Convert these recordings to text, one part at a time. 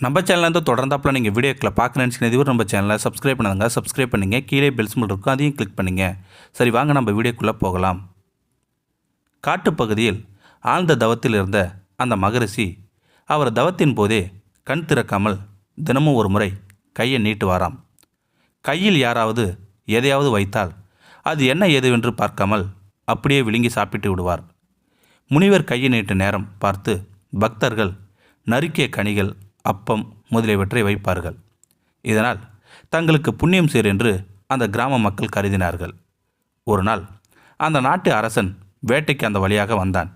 நம்ம சேனலேருந்து தொடர்ந்தாப்பில் நீங்கள் வீடியோக்களை பார்க்க நினச்சிக்கிறது நம்ம சேனலை சப்ஸ்கிரைப் பண்ணுங்க. சப்ஸ்கிரைப் பண்ணிங்க. கீழே பெல் சிம்பிள் இருக்கும், அதையும் கிளிக் பண்ணிங்க. சரி, வாங்க நம்ம வீடியோக்குள்ளே போகலாம். காட்டுப்பகுதியில் ஆழ்ந்த தவத்தில் இருந்த அந்த மகரிஷி அவர் தவத்தின் போதே கண் திறக்காமல் தினமும் ஒரு முறை கையை நீட்டுவாராம். கையில் யாராவது எதையாவது வைத்தால் அது என்ன ஏதுவென்று பார்க்காமல் அப்படியே விழுங்கி சாப்பிட்டு விடுவார். முனிவர் கையை நீட்டு நேரம் பார்த்து பக்தர்கள் நறுக்கிய கனிகள், அப்பம் முதலியவற்றை வைப்பார்கள். இதனால் தங்களுக்கு புண்ணியம் சேர் என்று அந்த கிராம மக்கள் கருதினார்கள். ஒரு நாள் அந்த நாட்டு அரசன் வேட்டைக்கு அந்த வழியாக வந்தான்.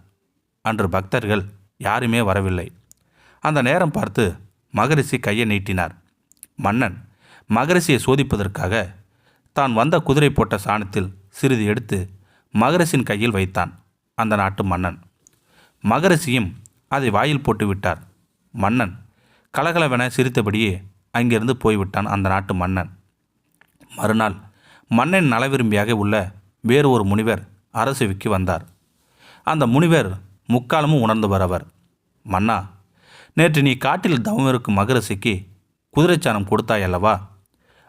அன்று பக்தர்கள் யாருமே வரவில்லை. அந்த நேரம் பார்த்து மகரிஷி கையை நீட்டினார். மன்னன் மகரிஷியை சோதிப்பதற்காக தான் வந்த குதிரை போட்ட சாணத்தில் சிறிது எடுத்து மகரிஷின் கையில் வைத்தான் அந்த நாட்டு மன்னன். மகரிஷியும் அதை வாயில் போட்டு விட்டார். மன்னன் கலகலவென சிரித்தபடியே அங்கிருந்து போய்விட்டான் அந்த நாட்டு மன்னன். மறுநாள் மன்னன் நலவிரும்பியாக உள்ள வேறு ஒரு முனிவர் அரசுவிக்கு வந்தார். அந்த முனிவர் முக்காலமும் உணர்ந்தவர். அவர், மன்னா, நேற்று நீ காட்டில் தவம் இருக்கும் மகரிஷிக்கு குதிரைச்சாணம் கொடுத்தாயல்லவா?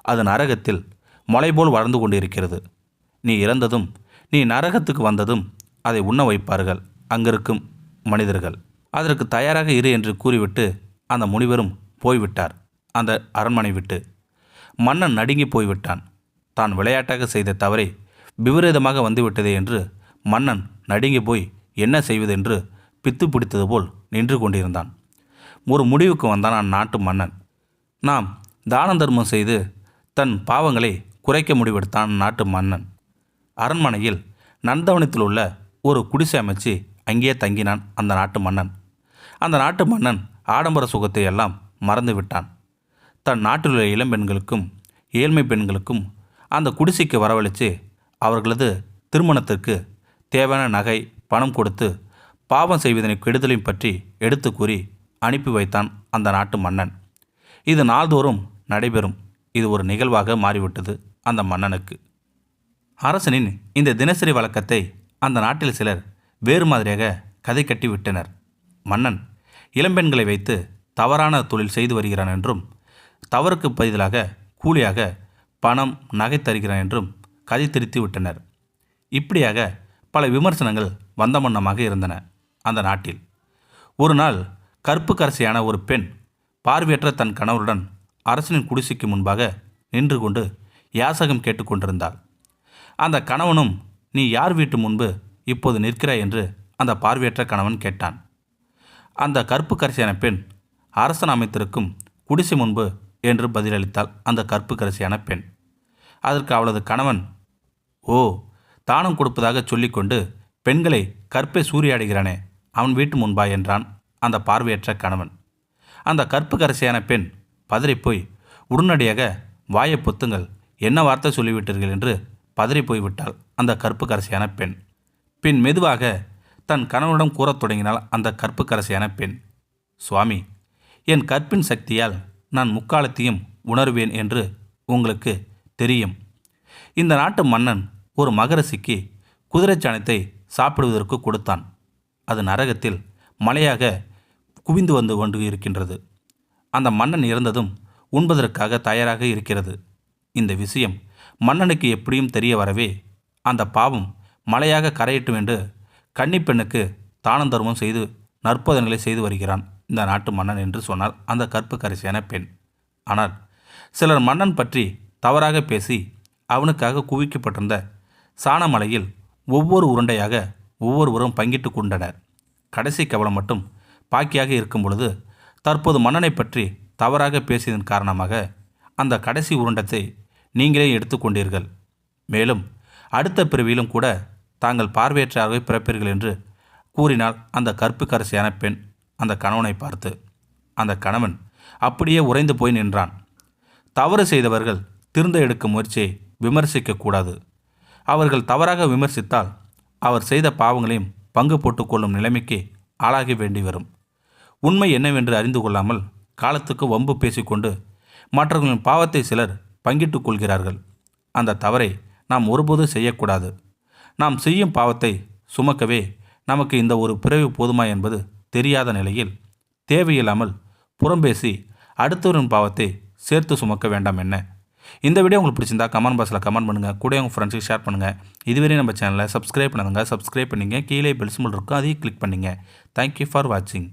அது நரகத்தில் மலை போல் வளர்ந்து கொண்டிருக்கிறது. நீ இறந்ததும் நீ நரகத்துக்கு வந்ததும் அதை உண்ண வைப்பார்கள் அங்கிருக்கும் மனிதர்கள். அதற்கு தயாராக இரு என்று கூறிவிட்டு அந்த முனிவரும் போய்விட்டார் அந்த அரண்மனை விட்டு. மன்னன் நடுங்கி போய்விட்டான். தான் விளையாட்டாக செய்த தவறை விபரீதமாக வந்துவிட்டதே என்று மன்னன் நடுங்கி போய் என்ன செய்வதென்று பித்து பிடித்தது போல் நின்று கொண்டிருந்தான். ஒரு முடிவுக்கு வந்தான் அந்நாட்டு மன்னன். நாம் தான தர்மம் செய்து தன் பாவங்களை குறைக்க முடிவெடுத்தான் நாட்டு மன்னன். அரண்மனையில் நந்தவனத்தில் உள்ள ஒரு குடிசை அமைச்சு அங்கேயே தங்கினான் அந்த நாட்டு மன்னன். அந்த நாட்டு மன்னன் ஆடம்பர சுகத்தை எல்லாம் மறந்து விட்டான். தன் நாட்டில் உள்ள இளம்பெண்களுக்கும் ஏழ்மை பெண்களுக்கும் அந்த குடிசைக்கு வரவழைச்சு அவர்களது திருமணத்திற்கு தேவையான நகை பணம் கொடுத்து பாவம் செய்வதனை கெடுதலையும் பற்றி எடுத்து கூறி அனுப்பி வைத்தான் அந்த நாட்டு மன்னன். இது நாள்தோறும் நடைபெறும். இது ஒரு நிகழ்வாக மாறிவிட்டது அந்த மன்னனுக்கு. அரசனின் இந்த தினசரி வழக்கத்தை அந்த நாட்டில் சிலர் வேறு மாதிரியாக கதை கட்டி விட்டனர். மன்னன் இளம்பெண்களை வைத்து தவறான தொழில் செய்து வருகிறான் என்றும், தவறுக்கு பதிலாக கூலியாக பணம் நகை தருகிறான் என்றும் கதை திரித்து விட்டனர். இப்படியாக பல விமர்சனங்கள் வந்த வண்ணமாக இருந்தன அந்த நாட்டில். ஒரு நாள் கற்புக்கரசியான ஒரு பெண் பார்வையற்ற தன் கணவருடன் அரசனின் குடிசைக்கு முன்பாக நின்று கொண்டு யாசகம் கேட்டுக்கொண்டிருந்தாள். அந்த கணவனும், நீ யார் வீட்டு முன்பு இப்போது நிற்கிறாய் என்று அந்த பார்வையற்ற கணவன் கேட்டான். அந்த கற்புக்கரசியான பெண், அரசன் அமைத்திருக்கும் குடிசை முன்பு என்று பதிலளித்தாள் அந்த கற்புக்கரசியான பெண். அதற்கு அவளது கணவன், ஓ, தானம் கொடுப்பதாக சொல்லிக்கொண்டு பெண்களை கற்பை சூறையாடுகிறானே, அவன் வீட்டு முன்பா என்றான் அந்த பார்வையற்ற கணவன். அந்த கற்புக்கரசியான பெண் பதறிப்போய் உடனடியாக வாயை பொத்துங்கள், என்ன வார்த்தை சொல்லிவிட்டீர்கள் என்று பதறிப்போய்விட்டாள் அந்த கற்புக்கரசியான பெண். பின் மெதுவாக தன் கணவனிடம் கூறத் தொடங்கினாள் அந்த கற்புக்கரசியான பெண். சுவாமி, என் கற்பின் சக்தியால் நான் முக்காலத்தையும் உணர்வேன் என்று உங்களுக்கு தெரியும். இந்த நாட்டு மன்னன் ஒரு மகரிஷிக்கு குதிரைச்சாணத்தை சாப்பிடுவதற்கு கொடுத்தான். அது நரகத்தில் மலையாக குவிந்து வந்து கொண்டு இருக்கின்றது. அந்த மன்னன் இறந்ததும் உண்பதற்காக தயாராக இருக்கிறது. இந்த விஷயம் மன்னனுக்கு எப்படியும் தெரிய வரவே அந்த பாவம் மலையாக கரையட்டும் என்று கன்னிப்பெண்ணுக்கு தானம் தர்மம் செய்து நற்பதங்களை செய்து வருகிறான் இந்த நாட்டு மன்னன் என்று சொன்னார் அந்த கற்புக்கரசியான பெண். ஆனால் சிலர் மன்னன் பற்றி தவறாக பேசி அவனுக்காக குவிக்கப்பட்டிருந்த சாணமலையில் ஒவ்வொரு உருண்டையாக ஒவ்வொருவரும் பங்கிட்டு கொண்டனர். கடைசி கவலம் மட்டும் பாக்கியாக இருக்கும் பொழுது தற்போது மன்னனை பற்றி தவறாக பேசியதன் காரணமாக அந்த கடைசி உருண்டத்தை நீங்களே எடுத்துக்கொண்டீர்கள். மேலும் அடுத்த பிறவியிலும் கூட தாங்கள் பார்வையற்றாகவே பிறப்பீர்கள் என்று கூறினாள் அந்த கற்புக்கரசியான பெண் அந்த கணவனை பார்த்து. அந்த கணவன் அப்படியே உறைந்து போய் நின்றான். தவறு செய்தவர்கள் திருந்த எடுக்கும் முயற்சியை விமர்சிக்கக்கூடாது. அவர்கள் தவறாக விமர்சித்தால் அவர் செய்த பாவங்களையும் பங்கு போட்டுக்கொள்ளும் நிலைமைக்கு ஆளாகி வேண்டி வரும். உண்மை என்னவென்று அறிந்து கொள்ளாமல் காலத்துக்கு வம்பு பேசிக்கொண்டு மற்றவர்களின் பாவத்தை சிலர் பங்கிட்டு கொள்கிறார்கள். அந்த தவறை நாம் ஒருபோதும் செய்யக்கூடாது. நாம் செய்யும் பாவத்தை சுமக்கவே நமக்கு இந்த ஒரு பிறவி போதுமா என்பது தெரியாத நிலையில் தேவையில்லாமல் புறம்பேசி அடுத்தவரின் பாவத்தை சேர்த்து சுமக்க வேண்டாம் என்ன? இந்த வீடியோ உங்களுக்கு பிடிச்சிருந்தா கமெண்ட் பாக்ஸில் கமெண்ட் பண்ணுங்கள், கூட உங்கள் ஃப்ரெண்ட்ஸுக்கு ஷேர் பண்ணுங்கள். இதுவரை நம்ம சேனலை சப்ஸ்கிரைப் பண்ணுங்க, சப்ஸ்கிரைப் பண்ணிங்க, கீழே பெல் சிம்பல் இருக்கும், அதையும் கிளிக் பண்ணிங்க. தேங்க்யூ ஃபார் வாட்சிங்.